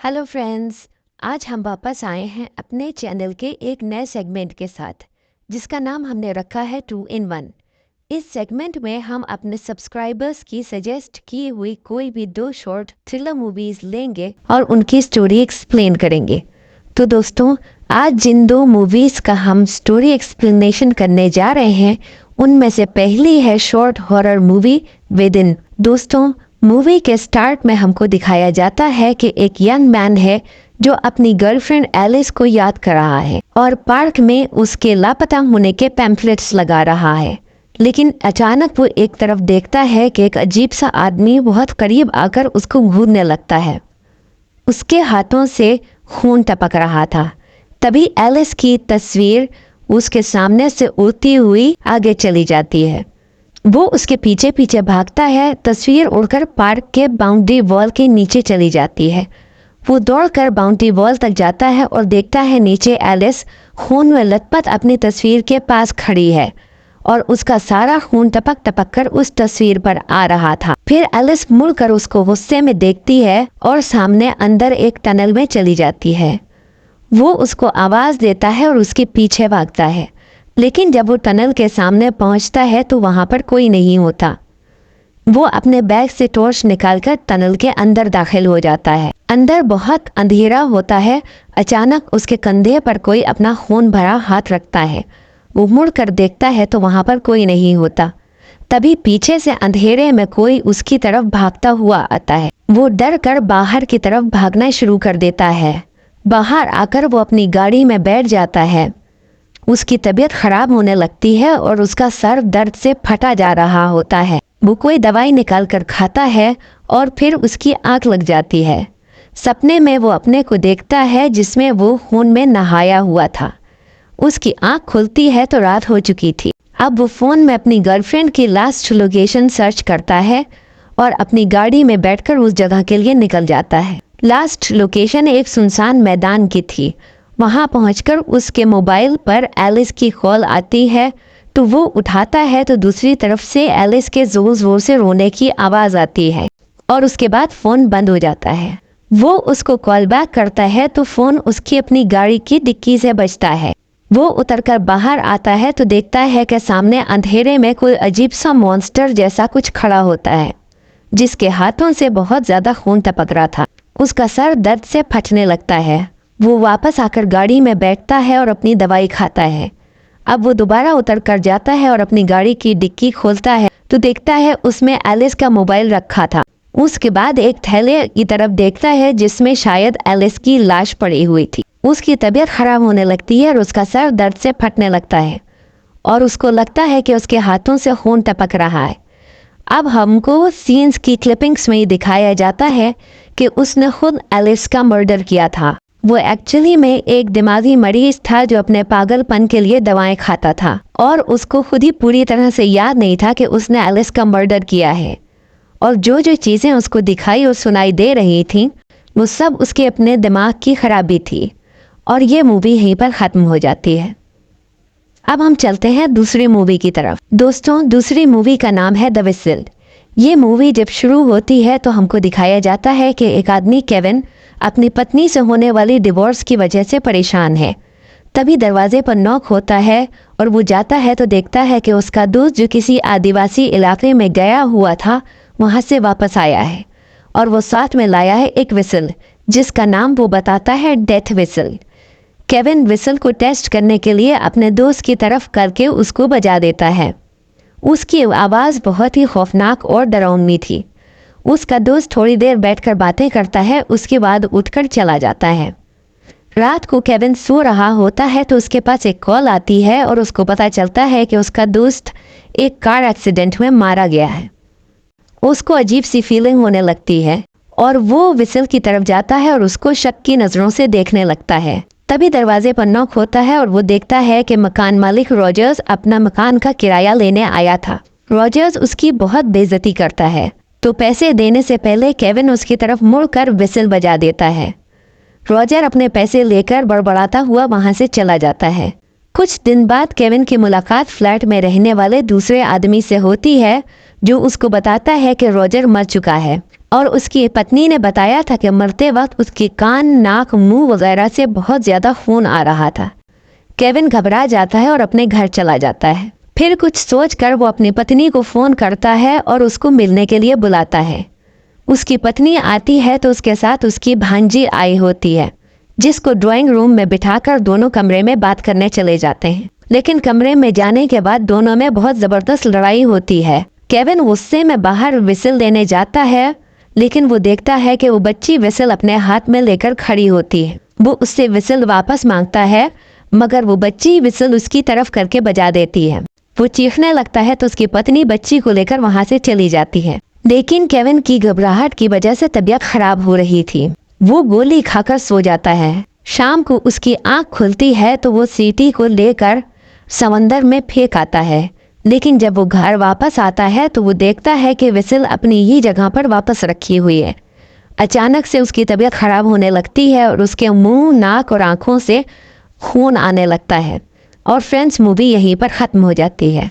Hello friends. आज हम वापस आए हैं अपने चैनल के एक नए सेगमेंट के साथ जिसका नाम हमने रखा है 2 in 1। इस सेगमेंट में हम अपने सब्सक्राइबर्स की सजेस्ट की हुई कोई भी 2 शॉर्ट थ्रिलर मूवीज लेंगे और उनकी स्टोरी एक्सप्लेन करेंगे। तो दोस्तों, आज जिन 2 मूवीज का हम स्टोरी एक्सप्लेनेशन करने जा रहे हैं उनमें से पहली है शॉर्ट हॉरर मूवी विदिन। दोस्तों, मूवी के स्टार्ट में हमको दिखाया जाता है कि एक यंग मैन है जो अपनी गर्लफ्रेंड एलिस को याद कर रहा है और पार्क में उसके लापता होने के पैम्फलेट्स लगा रहा है। लेकिन अचानक वो एक तरफ देखता है कि एक अजीब सा आदमी बहुत करीब आकर उसको घूरने लगता है। उसके हाथों से खून टपक रहा था। तभी एलिस की तस्वीर उसके सामने से उड़ती हुई आगे चली जाती है। वो उसके पीछे पीछे भागता है। तस्वीर उड़कर पार्क के बाउंड्री वॉल के नीचे चली जाती है। वो दौड़कर बाउंड्री वॉल तक जाता है और देखता है नीचे एलिस खून में लथपथ अपनी तस्वीर के पास खड़ी है और उसका सारा खून टपक टपक कर उस तस्वीर पर आ रहा था। फिर एलिस मुड़कर उसको गुस्से में देखती है और सामने अंदर एक टनल में चली जाती है। वो उसको आवाज़ देता है और उसके पीछे भागता है, लेकिन जब वो टनल के सामने पहुंचता है तो वहां पर कोई नहीं होता। वो अपने बैग से टॉर्च निकालकर टनल के अंदर दाखिल हो जाता है। अंदर बहुत अंधेरा होता है। अचानक उसके कंधे पर कोई अपना खून भरा हाथ रखता है। वो मुड़कर देखता है तो वहां पर कोई नहीं होता। तभी पीछे से अंधेरे में कोई उसकी तरफ भागता हुआ आता है। वो डर कर बाहर की तरफ भागना शुरू कर देता है। बाहर आकर वो अपनी गाड़ी में बैठ जाता है। उसकी तबीयत खराब होने लगती है और उसका सर दर्द से फटा जा रहा होता है। वो कोई दवाई निकाल कर खाता है और फिर उसकी आंख लग जाती है। सपने में वो अपने को देखता है जिसमें वो खून में नहाया हुआ था। उसकी आंख खुलती है तो रात हो चुकी थी। अब वो फ़ोन में अपनी गर्लफ्रेंड की लास्ट लोकेशन सर्च करता है और अपनी गाड़ी में बैठकर उस जगह के लिए निकल जाता है। लास्ट लोकेशन एक सुनसान मैदान की थी। वहां पहुंचकर उसके मोबाइल पर एलिस की कॉल आती है तो वो उठाता है तो दूसरी तरफ से एलिस के जोर जोर से रोने की आवाज़ आती है और उसके बाद फ़ोन बंद हो जाता है। वो उसको कॉल बैक करता है तो फ़ोन उसकी अपनी गाड़ी की डिक्की से बजता है। वो उतरकर बाहर आता है तो देखता है कि सामने अंधेरे में कोई अजीब सा मॉन्स्टर जैसा कुछ खड़ा होता है जिसके हाथों से बहुत ज़्यादा खून टपक रहा था। उसका सर दर्द से फटने लगता है। वो वापस आकर गाड़ी में बैठता है और अपनी दवाई खाता है। अब वो दोबारा उतर कर जाता है और अपनी गाड़ी की डिक्की खोलता है तो देखता है उसमें एलिस का मोबाइल रखा था। उसके बाद एक थैले की तरफ देखता है जिसमें शायद एलिस की लाश पड़ी हुई थी। उसकी तबीयत खराब होने लगती है और उसका सर दर्द से फटने लगता है और उसको लगता है कि उसके हाथों से खून टपक रहा है। अब हमको सीन्स की क्लिपिंग्स में ही दिखाया जाता है कि उसने खुद एलिस का मर्डर किया था। वो एक्चुअली में एक दिमागी मरीज था जो अपने पागलपन के लिए दवाएं खाता था और उसको खुद ही पूरी तरह से याद नहीं था कि उसने एलिस का मर्डर किया है। और जो जो चीज़ें उसको दिखाई और सुनाई दे रही थी वो सब उसके अपने दिमाग की खराबी थी। और ये मूवी यहीं पर ख़त्म हो जाती है। अब हम चलते हैं दूसरी मूवी की तरफ। दोस्तों, दूसरी मूवी का नाम है द विसल। ये मूवी जब शुरू होती है तो हमको दिखाया जाता है कि एक आदमी केविन अपनी पत्नी से होने वाली डिवोर्स की वजह से परेशान है। तभी दरवाजे पर नॉक होता है और वो जाता है तो देखता है कि उसका दोस्त जो किसी आदिवासी इलाके में गया हुआ था वहाँ से वापस आया है और वो साथ में लाया है एक विसल जिसका नाम वो बताता है डेथ विसल। केविन विसल को टेस्ट करने के लिए अपने दोस्त की तरफ करके उसको बजा देता है। उसकी आवाज़ बहुत ही खौफनाक और डरावनी थी। उसका दोस्त थोड़ी देर बैठकर बातें करता है, उसके बाद उठकर चला जाता है। रात को केविन सो रहा होता है तो उसके पास एक कॉल आती है और उसको पता चलता है कि उसका दोस्त एक कार एक्सीडेंट में मारा गया है। उसको अजीब सी फीलिंग होने लगती है और वो विसल की तरफ जाता है और उसको शक की नज़रों से देखने लगता है। तभी दरवाजे पर नॉक होता है और वो देखता है कि मकान मालिक रॉजर्स अपना मकान का किराया लेने आया था। रॉजर्स उसकी बहुत बेइज्जती करता है तो पैसे देने से पहले केविन उसकी तरफ मुड़कर विसल बजा देता है। रॉजर अपने पैसे लेकर बड़बड़ाता हुआ वहां से चला जाता है। कुछ दिन बाद केविन की मुलाकात फ्लैट में रहने वाले दूसरे आदमी से होती है जो उसको बताता है कि रॉजर मर चुका है। और उसकी पत्नी ने बताया था कि मरते वक्त उसके कान, नाक, मुंह वगैरह से बहुत ज़्यादा खून आ रहा था। केविन घबरा जाता है और अपने घर चला जाता है। फिर कुछ सोचकर वो अपनी पत्नी को फ़ोन करता है और उसको मिलने के लिए बुलाता है। उसकी पत्नी आती है तो उसके साथ उसकी भांजी आई होती है, जिसको ड्राइंग रूम में बिठाकर दोनों कमरे में बात करने चले जाते हैं। लेकिन कमरे में जाने के बाद दोनों में बहुत ज़बरदस्त लड़ाई होती है। केविन गुस्से में बाहर विसिल देने जाता है, लेकिन वो देखता है कि वो बच्ची विसिल अपने हाथ में लेकर खड़ी होती है। वो उससे विसिल वापस मांगता है, मगर वो बच्ची विसिल उसकी तरफ करके बजा देती है। वो चीखने लगता है तो उसकी पत्नी बच्ची को लेकर वहाँ से चली जाती है। लेकिन केविन की घबराहट की वजह से तबीयत खराब हो रही थी। वो गोली खाकर सो जाता है। शाम को उसकी आँख खुलती है तो वो सीटी को लेकर समंदर में फेंक आता है। लेकिन जब वो घर वापस आता है तो वो देखता है कि विसिल अपनी ही जगह पर वापस रखी हुई है। अचानक से उसकी तबीयत खराब होने लगती है और उसके मुंह, नाक और आँखों से खून आने लगता है। और फ्रेंड्स, मूवी यहीं पर ख़त्म हो जाती है।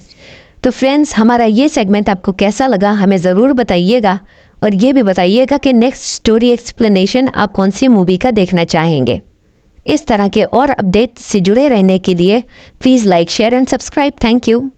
तो फ्रेंड्स, हमारा ये सेगमेंट आपको कैसा लगा हमें ज़रूर बताइएगा, और ये भी बताइएगा कि नेक्स्ट स्टोरी एक्सप्लेनेशन आप कौन सी मूवी का देखना चाहेंगे। इस तरह के और अपडेट से जुड़े रहने के लिए please like, share and subscribe. Thank you.